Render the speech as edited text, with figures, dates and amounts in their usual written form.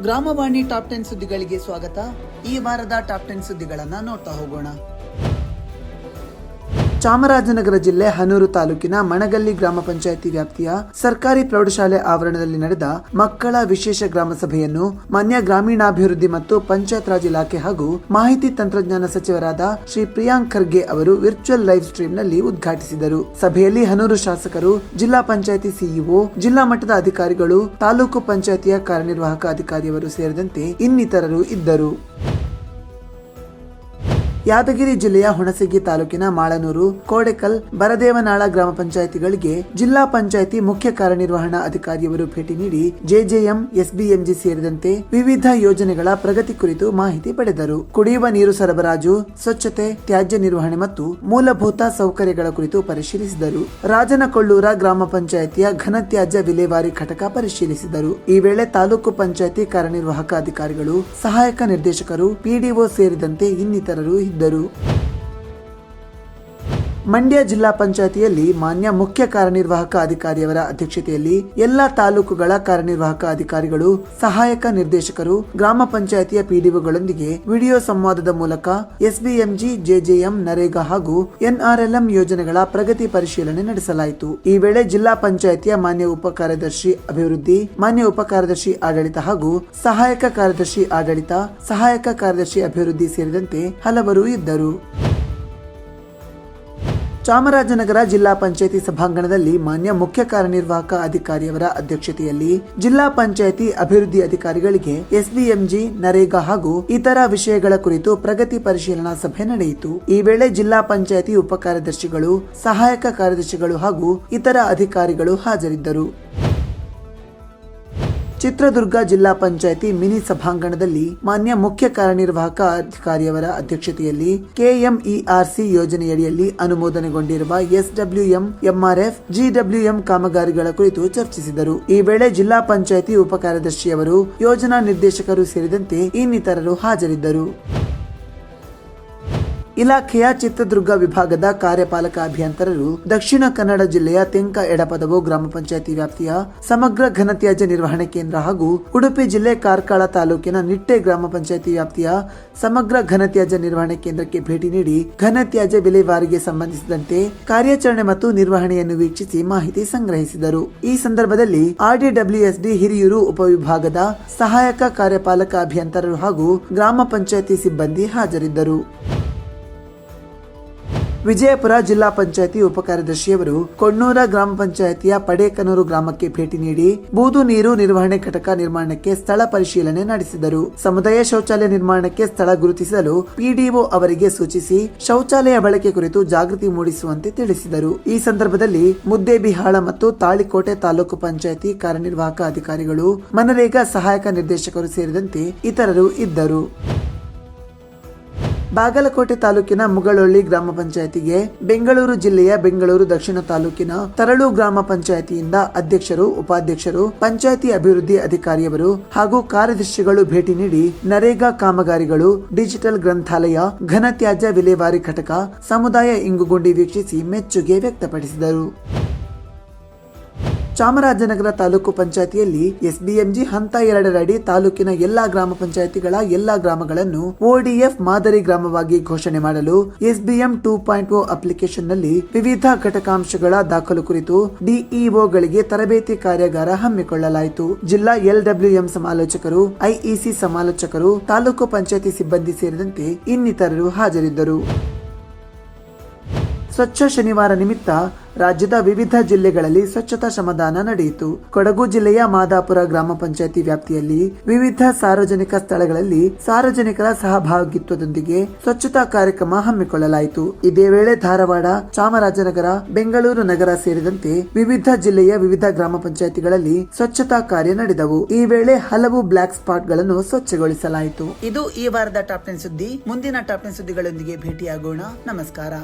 ಗ್ರಾಮವಾಣಿ top 10 ಸುದ್ದಿಗಳಿಗೆ ಸ್ವಾಗತ. ಈ ವಾರದ ಟಾಪ್ 10 ಸುದ್ದಿಗಳನ್ನು ನೋಡ್ತಾ ಹೋಗೋಣ. ಚಾಮರಾಜನಗರ ಜಿಲ್ಲೆ ಹನೂರು ತಾಲೂಕಿನ ಮಣಗಲ್ಲಿ ಗ್ರಾಮ ಪಂಚಾಯಿತಿ ವ್ಯಾಪ್ತಿಯ ಸರ್ಕಾರಿ ಪ್ರೌಢಶಾಲೆ ಆವರಣದಲ್ಲಿ ನಡೆದ ಮಕ್ಕಳ ವಿಶೇಷ ಗ್ರಾಮ ಸಭೆಯನ್ನು ಮಾನ್ಯ ಗ್ರಾಮೀಣಾಭಿವೃದ್ಧಿ ಮತ್ತು ಪಂಚಾಯತ್ ರಾಜ್ ಇಲಾಖೆ ಹಾಗೂ ಮಾಹಿತಿ ತಂತ್ರಜ್ಞಾನ ಸಚಿವರಾದ ಶ್ರೀ ಪ್ರಿಯಾಂಕ್ ಖರ್ಗೆ ಅವರು ವರ್ಚುವಲ್ ಲೈವ್ ಸ್ಟ್ರೀಮ್ ನಲ್ಲಿ ಉದ್ಘಾಟಿಸಿದರು. ಸಭೆಯಲ್ಲಿ ಹನೂರು ಶಾಸಕರು, ಜಿಲ್ಲಾ ಪಂಚಾಯಿತಿ ಸಿಇಒ, ಜಿಲ್ಲಾ ಮಟ್ಟದ ಅಧಿಕಾರಿಗಳು, ತಾಲೂಕು ಪಂಚಾಯಿತಿಯ ಕಾರ್ಯನಿರ್ವಾಹಕ ಅಧಿಕಾರಿಯವರು ಸೇರಿದಂತೆ ಇನ್ನಿತರರು ಇದ್ದರು. ಯಾದಗಿರಿ ಜಿಲ್ಲೆಯ ಹುಣಸಗಿ ತಾಲೂಕಿನ ಮಾಳನೂರು, ಕೋಡೆಕಲ್, ಬರದೇವನಾಳ ಗ್ರಾಮ ಪಂಚಾಯಿತಿಗಳಿಗೆ ಜಿಲ್ಲಾ ಪಂಚಾಯಿತಿ ಮುಖ್ಯ ಕಾರ್ಯನಿರ್ವಹಣಾ ಅಧಿಕಾರಿಯವರು ಭೇಟಿ ನೀಡಿ ಜೆಜೆಎಂ, ಎಸ್ಬಿಎಂಜಿ ಸೇರಿದಂತೆ ವಿವಿಧ ಯೋಜನೆಗಳ ಪ್ರಗತಿ ಕುರಿತು ಮಾಹಿತಿ ಪಡೆದರು. ಕುಡಿಯುವ ನೀರು ಸರಬರಾಜು, ಸ್ವಚ್ಛತೆ, ತ್ಯಾಜ್ಯ ನಿರ್ವಹಣೆ ಮತ್ತು ಮೂಲಭೂತ ಸೌಕರ್ಯಗಳ ಕುರಿತು ಪರಿಶೀಲಿಸಿದರು. ರಾಜನಕೊಳ್ಳೂರ ಗ್ರಾಮ ಪಂಚಾಯಿತಿಯ ಘನತ್ಯಾಜ್ಯ ವಿಲೇವಾರಿ ಘಟಕ ಪರಿಶೀಲಿಸಿದರು. ಈ ವೇಳೆ ತಾಲೂಕು ಪಂಚಾಯಿತಿ ಕಾರ್ಯನಿರ್ವಾಹಕ ಅಧಿಕಾರಿಗಳು, ಸಹಾಯಕ ನಿರ್ದೇಶಕರು, ಪಿಡಿಒ ಸೇರಿದಂತೆ ಇನ್ನಿತರರು ಇದ್ದರು. ಮಂಡ್ಯ ಜಿಲ್ಲಾ ಪಂಚಾಯಿತಿಯಲ್ಲಿ ಮಾನ್ಯ ಮುಖ್ಯ ಕಾರ್ಯನಿರ್ವಾಹಕ ಅಧಿಕಾರಿಯವರ ಅಧ್ಯಕ್ಷತೆಯಲ್ಲಿ ಎಲ್ಲಾ ತಾಲೂಕುಗಳ ಕಾರ್ಯನಿರ್ವಾಹಕ ಅಧಿಕಾರಿಗಳು, ಸಹಾಯಕ ನಿರ್ದೇಶಕರು, ಗ್ರಾಮ ಪಂಚಾಯಿತಿಯ ಪಿಡಿಒಗಳೊಂದಿಗೆ ವಿಡಿಯೋ ಸಂವಾದದ ಮೂಲಕ ಎಸ್ಬಿಎಂಜಿ, ಜೆಜೆಎಂ, ನರೇಗಾ ಹಾಗೂ ಎನ್ಆರ್ಎಲ್ಎಂ ಯೋಜನೆಗಳ ಪ್ರಗತಿ ಪರಿಶೀಲನೆ ನಡೆಸಲಾಯಿತು. ಈ ವೇಳೆ ಜಿಲ್ಲಾ ಪಂಚಾಯಿತಿಯ ಮಾನ್ಯ ಉಪ ಕಾರ್ಯದರ್ಶಿ ಅಭಿವೃದ್ಧಿ, ಮಾನ್ಯ ಉಪ ಕಾರ್ಯದರ್ಶಿ ಆಡಳಿತ ಹಾಗೂ ಸಹಾಯಕ ಕಾರ್ಯದರ್ಶಿ ಆಡಳಿತ, ಸಹಾಯಕ ಕಾರ್ಯದರ್ಶಿ ಅಭಿವೃದ್ಧಿ ಸೇರಿದಂತೆ ಹಲವರು ಇದ್ದರು. ಚಾಮರಾಜನಗರ ಜಿಲ್ಲಾ ಪಂಚಾಯಿತಿ ಸಭಾಂಗಣದಲ್ಲಿ ಮಾನ್ಯ ಮುಖ್ಯ ಕಾರ್ಯನಿರ್ವಾಹಕ ಅಧಿಕಾರಿಯವರ ಅಧ್ಯಕ್ಷತೆಯಲ್ಲಿ ಜಿಲ್ಲಾ ಪಂಚಾಯಿತಿ ಅಭಿವೃದ್ಧಿ ಅಧಿಕಾರಿಗಳಿಗೆ ಎಸ್ಬಿಎಂಜಿ, ನರೇಗಾ ಹಾಗೂ ಇತರ ವಿಷಯಗಳ ಕುರಿತು ಪ್ರಗತಿ ಪರಿಶೀಲನಾ ಸಭೆ ನಡೆಯಿತು. ಈ ವೇಳೆ ಜಿಲ್ಲಾ ಪಂಚಾಯಿತಿ ಉಪ ಕಾರ್ಯದರ್ಶಿಗಳು, ಸಹಾಯಕ ಕಾರ್ಯದರ್ಶಿಗಳು ಹಾಗೂ ಇತರ ಅಧಿಕಾರಿಗಳು ಹಾಜರಿದ್ದರು. ಚಿತ್ರದುರ್ಗ ಜಿಲ್ಲಾ ಪಂಚಾಯಿತಿ ಮಿನಿ ಸಭಾಂಗಣದಲ್ಲಿ ಮಾನ್ಯ ಮುಖ್ಯ ಕಾರ್ಯನಿರ್ವಾಹಕ ಅಧಿಕಾರಿಯವರ ಅಧ್ಯಕ್ಷತೆಯಲ್ಲಿ ಕೆಎಂಇಆರ್ಸಿ ಯೋಜನೆಯಡಿಯಲ್ಲಿ ಅನುಮೋದನೆಗೊಂಡಿರುವ ಎಸ್ಡಬ್ಲ್ಯೂಎಂ, ಎಂಆರ್ಎಫ್, ಜಿಡಬ್ಲ್ಯೂಎಂ ಕಾಮಗಾರಿಗಳ ಕುರಿತು ಚರ್ಚಿಸಿದರು. ಈ ವೇಳೆ ಜಿಲ್ಲಾ ಪಂಚಾಯಿತಿ ಉಪ ಕಾರ್ಯದರ್ಶಿಯವರು, ಯೋಜನಾ ನಿರ್ದೇಶಕರು ಸೇರಿದಂತೆ ಇನ್ನಿತರರು ಹಾಜರಿದ್ದರು. ಇಲಾಖೆಯ ಚಿತ್ರದುರ್ಗ ವಿಭಾಗದ ಕಾರ್ಯಪಾಲಕ ಅಭಿಯಂತರರು ದಕ್ಷಿಣ ಕನ್ನಡ ಜಿಲ್ಲೆಯ ತೆಂಕ ಎಡಪದವು ಗ್ರಾಮ ಪಂಚಾಯಿತಿ ವ್ಯಾಪ್ತಿಯ ಸಮಗ್ರ ಘನತ್ಯಾಜ್ಯ ನಿರ್ವಹಣೆ ಕೇಂದ್ರ ಹಾಗೂ ಉಡುಪಿ ಜಿಲ್ಲೆ ಕಾರ್ಕಳ ತಾಲೂಕಿನ ನಿಟ್ಟೆ ಗ್ರಾಮ ಪಂಚಾಯಿತಿ ವ್ಯಾಪ್ತಿಯ ಸಮಗ್ರ ಘನತ್ಯಾಜ್ಯ ನಿರ್ವಹಣೆ ಕೇಂದ್ರಕ್ಕೆ ಭೇಟಿ ನೀಡಿ ಘನತ್ಯಾಜ್ಯ ವಿಲೇವಾರಿಗೆ ಸಂಬಂಧಿಸಿದಂತೆ ಕಾರ್ಯಾಚರಣೆ ಮತ್ತು ನಿರ್ವಹಣೆಯನ್ನು ವೀಕ್ಷಿಸಿ ಮಾಹಿತಿ ಸಂಗ್ರಹಿಸಿದರು. ಈ ಸಂದರ್ಭದಲ್ಲಿ ಆರ್ಡಿಡಬ್ಲ್ಯೂಎಸ್ಡಿ ಹಿರಿಯೂರು ಉಪವಿಭಾಗದ ಸಹಾಯಕ ಕಾರ್ಯಪಾಲಕ ಅಭಿಯಂತರರು ಹಾಗೂ ಗ್ರಾಮ ಪಂಚಾಯಿತಿ ಸಿಬ್ಬಂದಿ ಹಾಜರಿದ್ದರು. ವಿಜಯಪುರ ಜಿಲ್ಲಾ ಪಂಚಾಯಿತಿ ಉಪ ಕಾರ್ಯದರ್ಶಿಯವರು ಕೊಣ್ಣೂರ ಗ್ರಾಮ ಪಂಚಾಯಿತಿಯ ಪಡೇಕನೂರು ಗ್ರಾಮಕ್ಕೆ ಭೇಟಿ ನೀಡಿ ಬೂದು ನೀರು ನಿರ್ವಹಣೆ ಘಟಕ ನಿರ್ಮಾಣಕ್ಕೆ ಸ್ಥಳ ಪರಿಶೀಲನೆ ನಡೆಸಿದರು. ಸಮುದಾಯ ಶೌಚಾಲಯ ನಿರ್ಮಾಣಕ್ಕೆ ಸ್ಥಳ ಗುರುತಿಸಲು ಪಿಡಿಒ ಅವರಿಗೆ ಸೂಚಿಸಿ ಶೌಚಾಲಯ ಬಳಕೆ ಕುರಿತು ಜಾಗೃತಿ ಮೂಡಿಸುವಂತೆ ತಿಳಿಸಿದರು. ಈ ಸಂದರ್ಭದಲ್ಲಿ ಮುದ್ದೇಬಿಹಾಳ ಮತ್ತು ತಾಳಿಕೋಟೆ ತಾಲೂಕು ಪಂಚಾಯಿತಿ ಕಾರ್ಯನಿರ್ವಾಹಕ ಅಧಿಕಾರಿಗಳು, ಮನರೇಗಾ ಸಹಾಯಕ ನಿರ್ದೇಶಕರು ಸೇರಿದಂತೆ ಇತರರು ಇದ್ದರು. ಬಾಗಲಕೋಟೆ ತಾಲೂಕಿನ ಮುಗಳೊಳ್ಳಿ ಗ್ರಾಮ ಪಂಚಾಯಿತಿಗೆ ಬೆಂಗಳೂರು ಜಿಲ್ಲೆಯ ಬೆಂಗಳೂರು ದಕ್ಷಿಣ ತಾಲೂಕಿನ ತರಳು ಗ್ರಾಮ ಪಂಚಾಯಿತಿಯಿಂದ ಅಧ್ಯಕ್ಷರು, ಉಪಾಧ್ಯಕ್ಷರು, ಪಂಚಾಯಿತಿ ಅಭಿವೃದ್ಧಿ ಅಧಿಕಾರಿಯವರು ಹಾಗೂ ಕಾರ್ಯದರ್ಶಿಗಳು ಭೇಟಿ ನೀಡಿ ನರೇಗಾ ಕಾಮಗಾರಿಗಳು, ಡಿಜಿಟಲ್ ಗ್ರಂಥಾಲಯ, ಘನತ್ಯಾಜ್ಯ ವಿಲೇವಾರಿ ಘಟಕ, ಸಮುದಾಯ ಇಂಗುಗುಂಡಿ ವೀಕ್ಷಿಸಿ ಮೆಚ್ಚುಗೆ ವ್ಯಕ್ತಪಡಿಸಿದರು. ಚಾಮರಾಜನಗರ ತಾಲೂಕು ಪಂಚಾಯಿತಿಯಲ್ಲಿ ಎಸ್ಬಿಎಂಜಿ ಹಂತ 2 ಅಡಿ ತಾಲೂಕಿನ ಎಲ್ಲಾ ಗ್ರಾಮ ಪಂಚಾಯಿತಿಗಳ ಎಲ್ಲಾ ಗ್ರಾಮಗಳನ್ನು ODF ಮಾದರಿ ಗ್ರಾಮವಾಗಿ ಘೋಷಣೆ ಮಾಡಲು ಎಸ್ಬಿಎಂ 2.0 ಅಪ್ಲಿಕೇಶನ್ ನಲ್ಲಿ ವಿವಿಧ ಘಟಕಾಂಶಗಳ ದಾಖಲು ಕುರಿತು ಡಿಇಒಗಳಿಗೆ ತರಬೇತಿ ಕಾರ್ಯಾಗಾರ ಹಮ್ಮಿಕೊಳ್ಳಲಾಯಿತು. ಜಿಲ್ಲಾ LWM ಸಮಾಲೋಚಕರು, IEC ಸಮಾಲೋಚಕರು, ತಾಲೂಕು ಪಂಚಾಯಿತಿ ಸಿಬ್ಬಂದಿ ಸೇರಿದಂತೆ ಇನ್ನಿತರರು ಹಾಜರಿದ್ದರು. ಸ್ವಚ್ಛ ಶನಿವಾರ ನಿಮಿತ್ತ ರಾಜ್ಯದ ವಿವಿಧ ಜಿಲ್ಲೆಗಳಲ್ಲಿ ಸ್ವಚ್ಛತಾ ಶ್ರಮದಾನ ನಡೆಯಿತು. ಕೊಡಗು ಜಿಲ್ಲೆಯ ಮಾದಾಪುರ ಗ್ರಾಮ ಪಂಚಾಯಿತಿ ವ್ಯಾಪ್ತಿಯಲ್ಲಿ ವಿವಿಧ ಸಾರ್ವಜನಿಕ ಸ್ಥಳಗಳಲ್ಲಿ ಸಾರ್ವಜನಿಕರ ಸಹಭಾಗಿತ್ವದೊಂದಿಗೆ ಸ್ವಚ್ಛತಾ ಕಾರ್ಯಕ್ರಮ ಹಮ್ಮಿಕೊಳ್ಳಲಾಯಿತು. ಇದೇ ವೇಳೆ ಧಾರವಾಡ, ಚಾಮರಾಜನಗರ, ಬೆಂಗಳೂರು ನಗರ ಸೇರಿದಂತೆ ವಿವಿಧ ಜಿಲ್ಲೆಯ ವಿವಿಧ ಗ್ರಾಮ ಪಂಚಾಯಿತಿಗಳಲ್ಲಿ ಸ್ವಚ್ಛತಾ ಕಾರ್ಯ ನಡೆದವು. ಈ ವೇಳೆ ಹಲವು ಬ್ಲಾಕ್ ಸ್ಪಾಟ್ ಗಳನ್ನು ಸ್ವಚ್ಛಗೊಳಿಸಲಾಯಿತು. ಇದು ಈ ವಾರದ ಟಾಪ್ 10 ಸುದ್ದಿ. ಮುಂದಿನ ಟಾಪ್ 10 ಸುದ್ದಿಗಳೊಂದಿಗೆ ಭೇಟಿಯಾಗೋಣ. ನಮಸ್ಕಾರ.